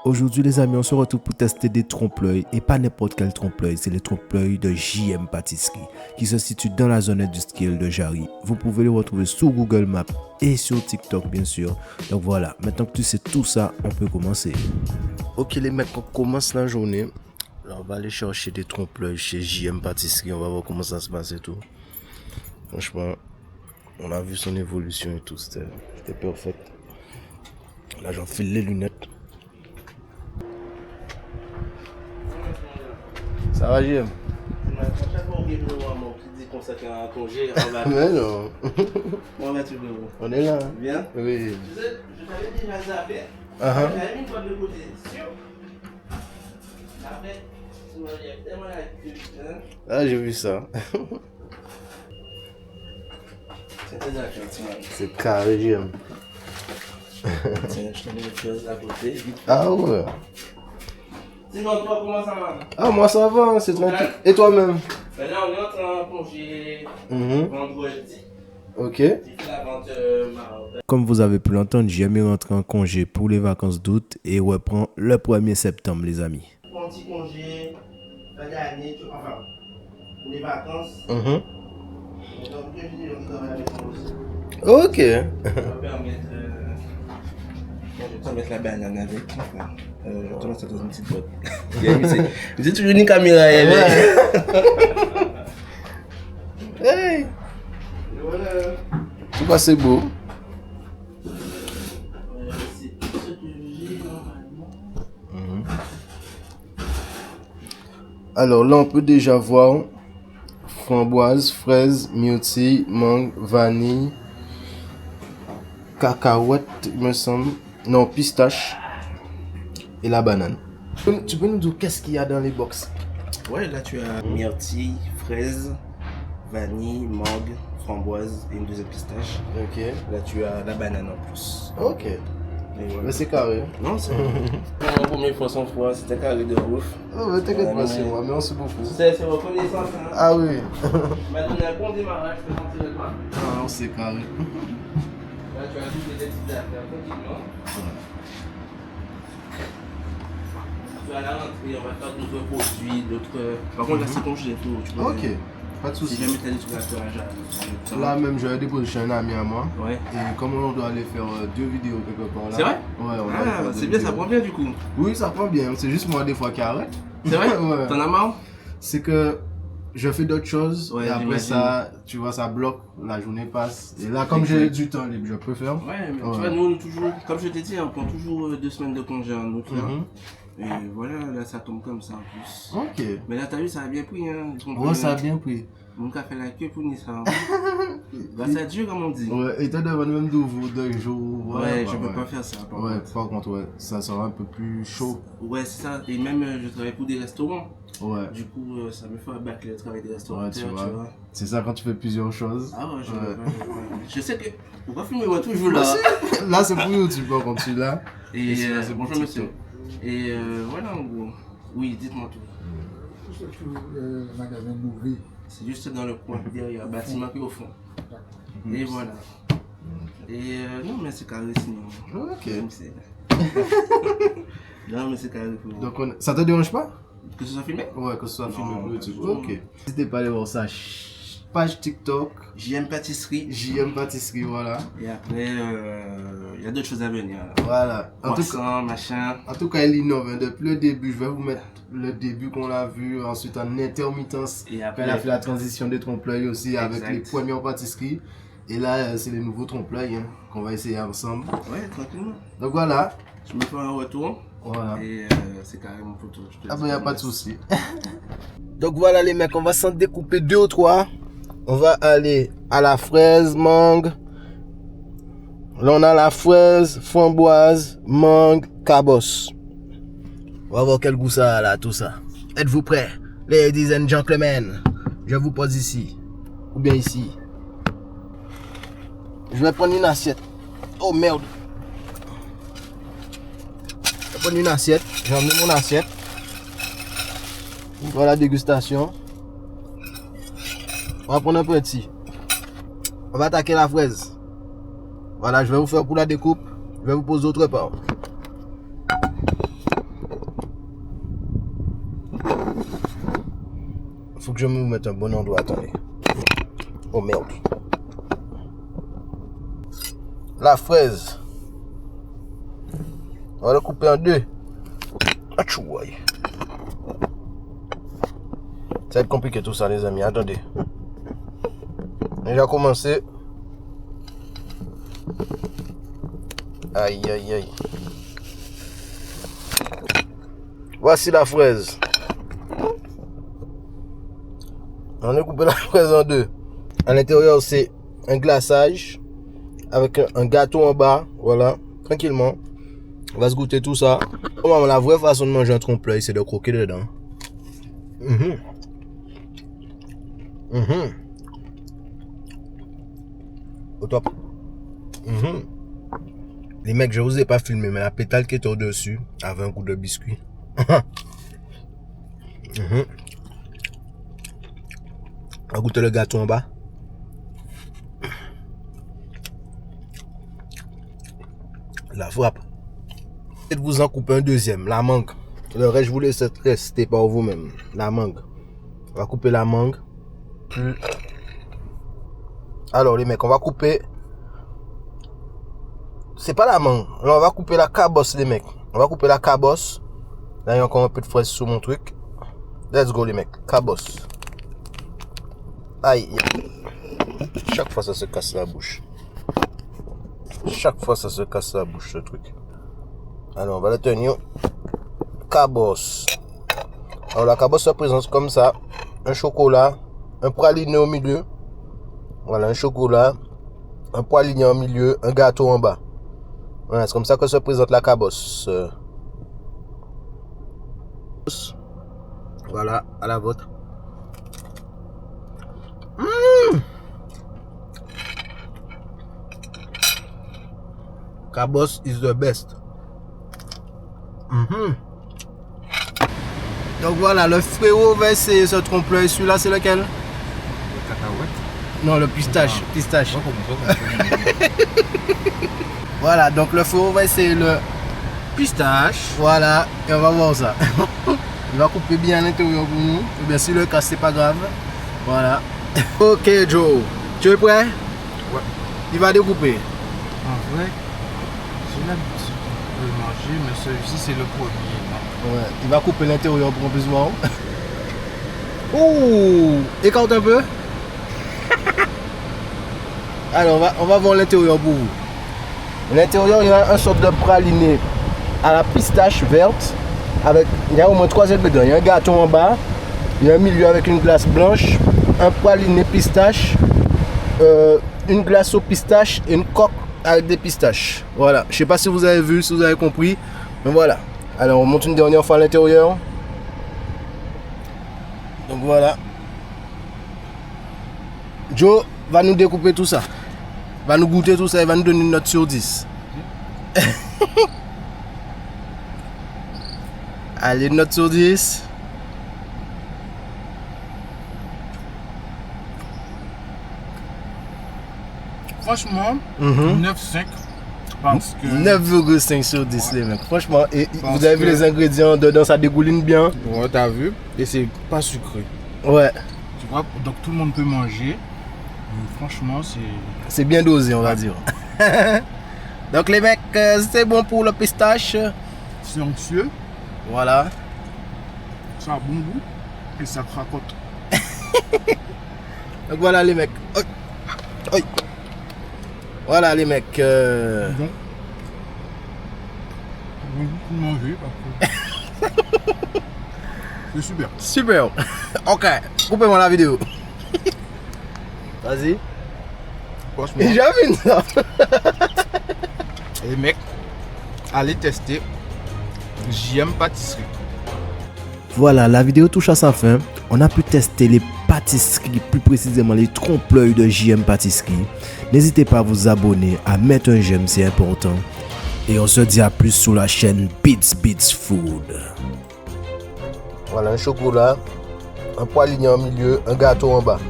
Aujourd'hui les amis, on se retrouve pour tester des trompe-l'œil et pas n'importe quel trompe-l'œil, c'est les trompe-l'œil de JM Pâtisserie qui se situe dans la zone industrielle de Jarry. Vous pouvez le retrouver sur Google Maps et sur TikTok bien sûr. Donc voilà, maintenant que tu sais tout ça, on peut commencer. Ok les mecs, on commence la journée. Alors, on va aller chercher des trompe-l'œil chez JM Pâtisserie, on va voir comment ça se passe et tout. Franchement, on a vu son évolution et tout, c'était parfait. Là j'enfile les lunettes. Ça va, JM? Chaque fois, on vient de voir mon petit dit consacré à un congé. Mais non. On va tu veux. On est là. Bien? Oui. Tu sais, je t'avais déjà zappé. Uh-huh. J'avais mis une fois de côté. Sûr? Après, tu m'as dit, tellement la queue. Ah, j'ai vu ça. C'était d'accord, tu m'as dit. C'est carré, JM. Tiens, je te mets une chose à côté. Vite. Ah ouais. Sinon, toi, comment ça va? Ah, moi ça va, c'est tranquille. Et toi-même? Ben là, on est en train de congé vendredi. Ok. Tu fais la vente marocaine. Comme vous avez pu l'entendre, JM est rentré en congé pour les vacances d'août et reprend le 1er septembre, les amis. Pour un petit congé, fin d'année, enfin, pour les vacances. Mhm. Donc, je dis, on travaille avec moi aussi. Ok. On va permettre. Je vais te mettre la banane avec. Je vais te mettre ça dans une petite boîte. C'est toujours une caméra. Hey. Et voilà. Tout cas, c'est beau. C'est tout ce que j'ai normalement. Alors là, on peut déjà voir framboise, fraise, myrtille, mangue, vanille, cacahuète, il me semble. Non, pistache et la banane. Tu peux nous dire qu'est-ce qu'il y a dans les box? Ouais, là tu as myrtille, fraise, vanille, mangue, framboise et une deuxième pistache. Ok. Là tu as la banane en plus. Ok. Et voilà. Mais c'est carré. Non, c'est la première fois sans fois, c'était carré de ouf. Oh, mais t'inquiète pas, c'est moi, merci beaucoup. C'est reconnaissance. Hein. Ah oui. m'a donné un bon démarrage, je peux sentir le pas. Ah, c'est carré. Là tu as toutes les petites affaires tranquillement. Tu vas à la rentrée, on va faire d'autres produits, d'autres. Par contre, là c'est congelé, tu peux. Ok, pas de Si soucis. jamais tu as des trucs à faire, Là même, j'avais déposé chez un ami à moi. Ouais. Et comme on doit aller faire 2 vidéos quelque part là. C'est vrai? Ouais, on va Ah, faire c'est 2 bien, ça vidéos. prend bien du coup. Oui, ça prend bien. C'est juste moi des fois qui arrête. C'est vrai? Ouais. T'en as marre? C'est que je fais d'autres choses Ouais, et après j'imagine. ça, tu vois, ça bloque, la journée passe. Et là, comme j'ai du temps libre, je peux faire. Ouais, mais Ouais. tu vois, nous, on est toujours, comme je t'ai dit, on prend toujours 2 semaines de congé en août. Là. Mhm. Et voilà, là, ça tombe comme ça en plus. Ok. Mais là, t'as vu, ça a bien pris. Hein. Ouais, ça a bien pris. Mon café fait la queue pour ni ça. Hein. Bah, c'est dur, comme on dit. Ouais, et tu devrais même d'ouvrir 2 jours. Ouais, bah, je peux pas faire ça. Par Ouais, contre. par contre, ouais, ça sera un peu plus chaud. Ouais, c'est ça. Et même, je travaille pour des restaurants. Ouais. Du coup, ça me fait abattre le travail des Ouais, restaurateurs, tu tu vois. vois. C'est ça quand tu fais plusieurs choses. Ah ouais, Ouais. je sais que. Pourquoi filmer-moi toujours là? Là, c'est pour YouTube, par contre, celui-là. Et celui-là, c'est pour bonjour monsieur. TikTok. Et voilà en gros. Oui, dites-moi tout. C'est tout le magasin Nouvé. C'est juste dans le coin derrière, bâtiment qui est au fond. Et voilà. Et non, mais c'est carré sinon. Ok. Même si- non, mais c'est carré pour vous. Donc, ça te dérange pas? Que ce soit filmé? Ouais, que ce soit filmé Non, pour YouTube. non. Ok. N'hésitez pas à aller voir ça. Page TikTok, J'aime pâtisserie. JM Pâtisserie, voilà. Et après, il y a d'autres choses à venir. Voilà. En tout cas, Croissant, machin. il innove. Hein. Depuis le début, je vais vous mettre le début qu'on a vu, ensuite en intermittence. Et Après, après, elle a fait la transition des trompe-l'œil aussi avec Exact. les premières pâtisseries. Et là, c'est les nouveaux trompe-l'œil hein, qu'on va essayer ensemble. Ouais, tranquillement. Donc voilà. Je me fais un retour. Voilà. Et c'est carrément photo. Je te Ah dis ben, y a pas pas de de souci. Donc voilà les mecs, on va s'en découper 2 ou 3. On va aller à la fraise, mangue. Là on a la fraise, framboise, mangue, cabosse. On va voir quel goût ça a là, tout ça. Êtes-vous prêts? Ladies and gentlemen, je vous pose ici. Ou bien ici. Je vais prendre une assiette. Oh merde. Je vais prendre une assiette. J'ai emmené mon assiette. Voilà la dégustation. On va prendre un petit. On va attaquer la fraise. Voilà, je vais vous faire pour la découpe. Je vais vous poser autre part. Faut que je me mette un bon endroit, attendez. Oh merde. La fraise. On va la couper en deux. Achouaï. Ça va être compliqué tout ça les amis, attendez. Déjà commencé. Aïe aïe aïe. Voici la fraise. On a coupé la fraise en deux. À l'intérieur c'est un glaçage avec un gâteau en bas. Voilà, tranquillement. On va se goûter tout ça. Oh, la vraie façon de manger un trompe-l'œil c'est de croquer dedans. Au top. Les mecs, je vous ai pas filmé, mais la pétale qui est au-dessus avait un goût de biscuit. On va goûter le gâteau en bas. La frappe. Et de vous en couper un deuxième, la mangue. Le reste, je vous laisse rester par vous-même. La mangue. On va couper la mangue. Alors les mecs, on va couper. C'est pas la mangue. Là, on va couper la cabosse les mecs. On va couper la cabosse. Là, il y a encore un peu de fraise sur mon truc. Let's go les mecs. Cabosse. Aïe. Chaque fois ça se casse la bouche. Chaque fois ça se casse la bouche ce truc. Alors on va le tenir. Cabosse. Alors la cabosse se présente comme ça. Un chocolat. Un praliné au milieu. Voilà, un chocolat. Un praliné au milieu. Un gâteau en bas. Voilà, c'est comme ça que se présente la cabosse. Voilà, à la vôtre. Cabosse is the best. Donc voilà, le frérot versé ce trompe-l'œil. Celui-là, c'est lequel? Le cacahuète. Non, le pistache. Pistache. Voilà, donc le frérot versé le pistache. Voilà, et on va voir ça. Il va couper bien à l'intérieur pour nous. Et bien, si le casse, c'est pas grave. Voilà. Ok, Joe. Tu es prêt? Ouais. Il va découper. En vrai, j'ai l'habitude de le manger, mais celui-ci c'est le premier. Ouais, il va couper l'intérieur pour qu'on puisse voir. Ouh, écarte un peu. Alors, on va voir l'intérieur pour vous. L'intérieur, il y a un sorte de praliné à la pistache verte. Il y a au moins 3 ingrédients. Il y a un gâteau en bas. Il y a un milieu avec une glace blanche. Un praliné pistache. Une glace au pistache et une coque avec des pistaches. Voilà. Je sais pas si vous avez vu, si vous avez compris. Mais voilà. Alors, on monte une dernière fois à l'intérieur. Donc voilà. Joe va nous découper tout ça. Va nous goûter tout ça et va nous donner une note sur 10. Allez, note sur 10. Franchement, 9,5. Parce que 9,5 sur 10 les mecs. Franchement, et Parce vous avez vu que- les ingrédients dedans, ça dégouline bien. ouais, t'as vu. Et c'est pas sucré. Ouais, Tu vois, donc tout le monde peut manger. Et franchement, c'est bien dosé on va dire. Donc les mecs, c'est bon pour le pistache. c'est onctueux, Voilà. ça a bon goût et ça cracote. Donc voilà les mecs. Oi. Oi. Voilà les mecs. Donc, on va beaucoup manger parce que c'est super. Super. Ok, coupez-moi la vidéo. Vas-y. Franchement, J'ai vu ça. les mecs, allez tester JM Pâtisserie. Voilà, la vidéo touche à sa fin. On a pu tester les pâtisseries, plus précisément les trompe-l'œil de JM Pâtisserie. N'hésitez pas à vous abonner, à mettre un j'aime, c'est important. Et on se dit à plus sur la chaîne Beats Food. Voilà, un chocolat, un praliné en milieu, un gâteau en bas.